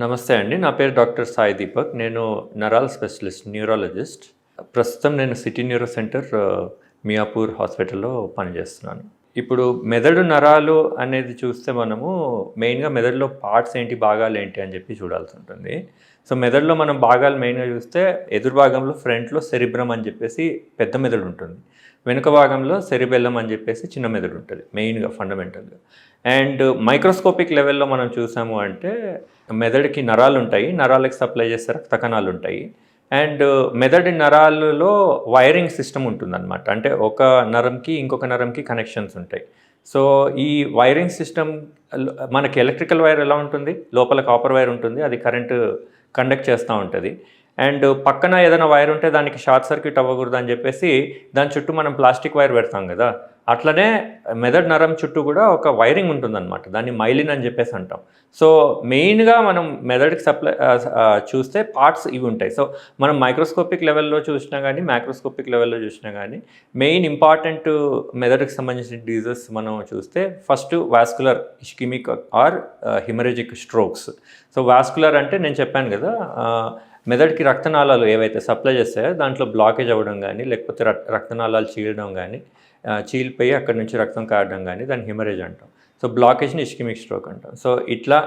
నమస్తే అండి. నా పేరు డాక్టర్ సాయి దీపక్. నేను నరాల స్పెషలిస్ట్, న్యూరాలజిస్ట్. ప్రస్తుతం నేను సిటీ న్యూరో సెంటర్ మియాపూర్ హాస్పిటల్‌లో పనిచేస్తున్నాను. ఇప్పుడు మెదడు నరాలు అనేది చూస్తే మనము మెయిన్‌గా మెదడులో పార్ట్స్ ఏంటి, భాగాలేంటి అని చెప్పి చూడాల్సి ఉంటుంది. సో, మెదడులో మనం భాగాలు మెయిన్‌గా చూస్తే ఎదురు భాగంలో ఫ్రంట్‌లో సెరిబ్రమ్ అని చెప్పేసి పెద్ద మెదడు ఉంటుంది. వెనుక భాగంలో సెరిబెల్లమ్ అని చెప్పేసి చిన్న మెదడు ఉంటుంది మెయిన్‌గా ఫండమెంటల్‌గా. అండ్ మైక్రోస్కోపిక్ లెవెల్‌లో మనం చూసాము అంటే మెదడుకి నరాలు ఉంటాయి. నరాలకు సప్లై చేసే రక్త కణాలు ఉంటాయి. అండ్ మెదడు నరాలలో వైరింగ్ సిస్టమ్ ఉంటుందన్నమాట. అంటే ఒక నరంకి ఇంకొక నరంకి కనెక్షన్స్ ఉంటాయి. సో, ఈ వైరింగ్ సిస్టమ్ మనకి ఎలక్ట్రికల్ వైర్ ఎలా ఉంటుంది, లోపల కాపర్ వైర్ ఉంటుంది, అది కరెంటు కండక్ట్ చేస్తూ ఉంటుంది. అండ్ పక్కన ఏదైనా వైర్ ఉంటే దానికి షార్ట్ సర్క్యూట్ అవ్వకూడదు అని చెప్పేసి దాని చుట్టూ మనం ప్లాస్టిక్ వైర్ పెడతాం కదా. అట్లనే మెదడు నరం చుట్టూ కూడా ఒక వైరింగ్ ఉంటుందన్నమాట. దాన్ని మైలిన్ అని చెప్పేసి అంటాం. సో, మెయిన్గా మనం మెదడుకి చూస్తే పార్ట్స్ ఇవి ఉంటాయి. సో, మనం మైక్రోస్కోపిక్ లెవెల్లో చూసినా కానీ, మ్యాక్రోస్కోపిక్ లెవెల్లో చూసినా కానీ మెయిన్ ఇంపార్టెంట్ మెదడుకి సంబంధించిన డిజీజెస్ మనం చూస్తే first vascular ischaemic or haemorrhagic strokes. So, vascular అంటే నేను చెప్పాను కదా, మెదడుకి రక్తనాళాలు ఏవైతే సప్లై చేస్తాయో దాంట్లో బ్లాకేజ్ అవ్వడం కానీ, లేకపోతే రక్తనాళాలు చీలడం కానీ, చీలిపోయి అక్కడి నుంచి రక్తం కారడం కానీ దాన్ని హిమరేజ్ అంటాం. సో, బ్లాకేజ్ని ఇష్కిమిక్ స్ట్రోక్ అంటాం. సో, ఇట్లా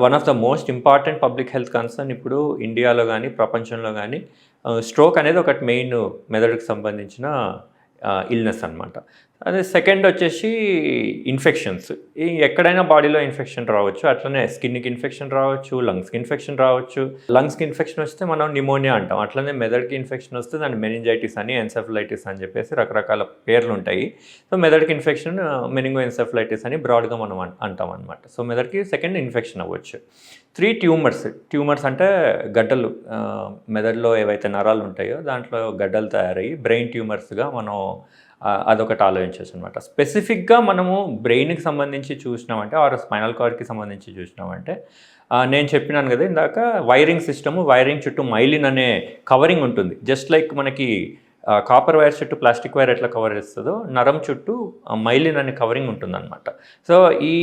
one of the most important public health concern ఇప్పుడు ఇండియాలో కానీ ప్రపంచంలో కానీ స్ట్రోక్ అనేది ఒకటి మెయిన్ మెదడుకు సంబంధించిన ఇల్నెస్ అనమాట. అదే సెకండ్ వచ్చేసి ఇన్ఫెక్షన్స్. ఈ ఎక్కడైనా బాడీలో ఇన్ఫెక్షన్ రావచ్చు. అట్లనే స్కిన్కి ఇన్ఫెక్షన్ రావచ్చు, లంగ్స్కి ఇన్ఫెక్షన్ రావచ్చు. లంగ్స్కి ఇన్ఫెక్షన్ వస్తే మనం నిమోనియా అంటాం. అట్లనే మెదడుకి ఇన్ఫెక్షన్ వస్తే దాన్ని మెనింజైటిస్ అని, ఎన్సెఫలైటిస్ అని చెప్పేసి రకరకాల పేర్లు ఉంటాయి. సో, మెదడుకి ఇన్ఫెక్షన్ మెనింగో ఎన్సెఫలైటిస్ అని బ్రాడ్గా మనం అంటాం అనమాట. సో, మెదడుకి సెకండ్ ఇన్ఫెక్షన్ అవ్వచ్చు. 3 ట్యూమర్స్ అంటే గడ్డలు, మెదడులో ఏవైతే నరాలు ఉంటాయో దాంట్లో గడ్డలు తయారయ్యి బ్రెయిన్ ట్యూమర్స్గా మనం అదొకటి ఆలోచించవచ్చు అనమాట. స్పెసిఫిక్గా మనము బ్రెయిన్కి సంబంధించి చూసినామంటే ఆర్ స్పైనల్ కార్డ్కి సంబంధించి చూసినామంటే నేను చెప్పినాను కదా ఇందాక, వైరింగ్ చుట్టూ మైలిన్ అనే కవరింగ్ ఉంటుంది. జస్ట్ లైక్ మనకి కాపర్ వైర్ చుట్టూ ప్లాస్టిక్ వైర్ ఎట్లా కవర్ చేస్తుందో నరం చుట్టూ మైలిన్ అనే కవరింగ్ ఉంటుందన్నమాట. సో, ఈ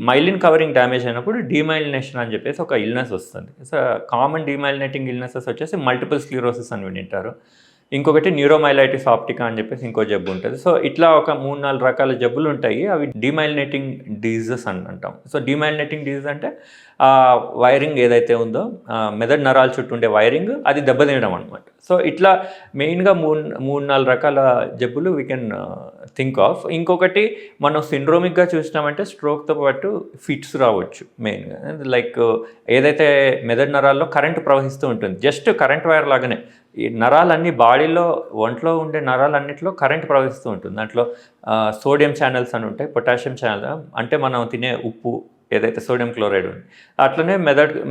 మైలిన్ కవరింగ్ డ్యామేజ్ అయినప్పుడు డీమైలినేషన్ అని చెప్పేసి ఒక ఇల్నెస్ వస్తుంది. సో, కామన్ డీమైలినేటింగ్ ఇల్నెసెస్ వచ్చేసి మల్టిపుల్ స్క్లిరోసిస్ అని వింటారు. ఇంకొకటి న్యూరోమైలైటిస్ ఆప్టికా అని చెప్పేసి ఇంకో జబ్బు ఉంటుంది. సో, ఇట్లా ఒక 3-4 రకాల జబ్బులు ఉంటాయి. అవి డీమైలినేటింగ్ డిజీజెస్ అని అంటాం. సో, డీమైలినేటింగ్ డిజీజ్ అంటే వైరింగ్ ఏదైతే ఉందో మెదడు నరాల చుట్టూ ఉండే వైరింగ్ అది దెబ్బతినడం అనమాట. సో, ఇట్లా మెయిన్గా 3-4 రకాల జబ్బులు వీ కెన్ థింక్ ఆఫ్. ఇంకొకటి మనం సిండ్రోమిక్గా చూసినామంటే స్ట్రోక్తో పాటు ఫిట్స్ రావచ్చు మెయిన్గా. లైక్ ఏదైతే మెదడు నరాల్లో కరెంటు ప్రవహిస్తూ ఉంటుంది, జస్ట్ కరెంట్ వైర్ లాగానే ఈ నరాలన్నీ బాడీలో ఒంట్లో ఉండే నరాలన్నింటిలో కరెంట్ ప్రవహిస్తూ ఉంటుంది. దాంట్లో సోడియం ఛానల్స్ అని ఉంటాయి, పొటాషియం ఛానల్ అంటే మనం తినే ఉప్పు ఏదైతే సోడియం క్లోరైడ్ ఉంది. అట్లనే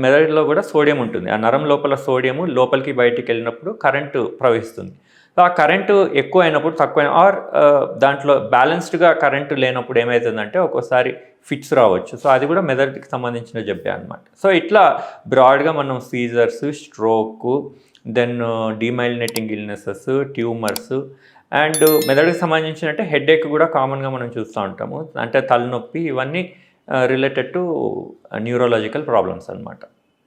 మెదడులో కూడా సోడియం ఉంటుంది. ఆ నరం లోపల సోడియము లోపలికి బయటికి వెళ్ళినప్పుడు కరెంటు ప్రవహిస్తుంది. సో, ఆ కరెంటు ఎక్కువ అయినప్పుడు తక్కువ ఆర్ దాంట్లో బ్యాలెన్స్డ్గా కరెంటు లేనప్పుడు ఏమవుతుందంటే ఒక్కోసారి ఫిట్స్ రావచ్చు. సో, అది కూడా మెదడుకి సంబంధించిన జబ్బే అనమాట. సో, ఇట్లా బ్రాడ్గా మనం seizures, stroke, then demyelinating illnesses, tumours and మెదడుకి సంబంధించినట్టే హెడేక్ కూడా కామన్గా మనం చూస్తూ ఉంటాము. అంటే తలనొప్పి, ఇవన్నీ రిలేటెడ్ టు న్యూరోలాజికల్ ప్రాబ్లమ్స్ అనమాట.